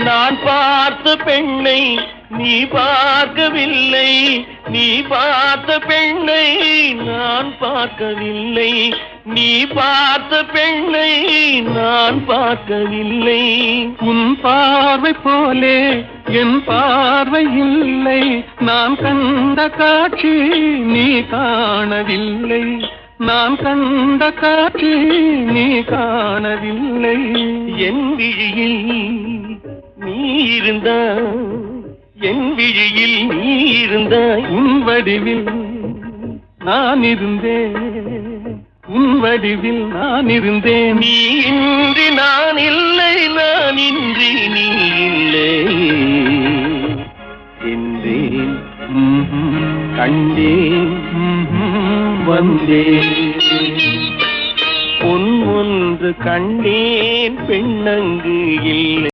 நான் பார்த்த பெண்ணை நீ பார்க்கவில்லை, நீ பார்த்த பெண்ணை நான் பார்க்கவில்லை, நீ பார்த்த பெண்ணை நான் பார்க்கவில்லை. உன் பார்வை போலே என் பார்வை இல்லை, நான் கண்ட காட்சி நீ காணவில்லை, நான் கண்ட காட்சி நீ காணவில்லை. என் விழியில் நீ இருந்தாய், என் விழியில் நீ இருந்தாய், உன் வடிவில் நான் இருந்தேன், உன் வடிவில் நான் இருந்தேன். நீ இன்றி நான் இல்லை, நான் இன்றி நீ இல்லை என்றேன், கண்டேன், வந்தேன். பொன் ஒன்று கண்டேன் பெண்ணங்கு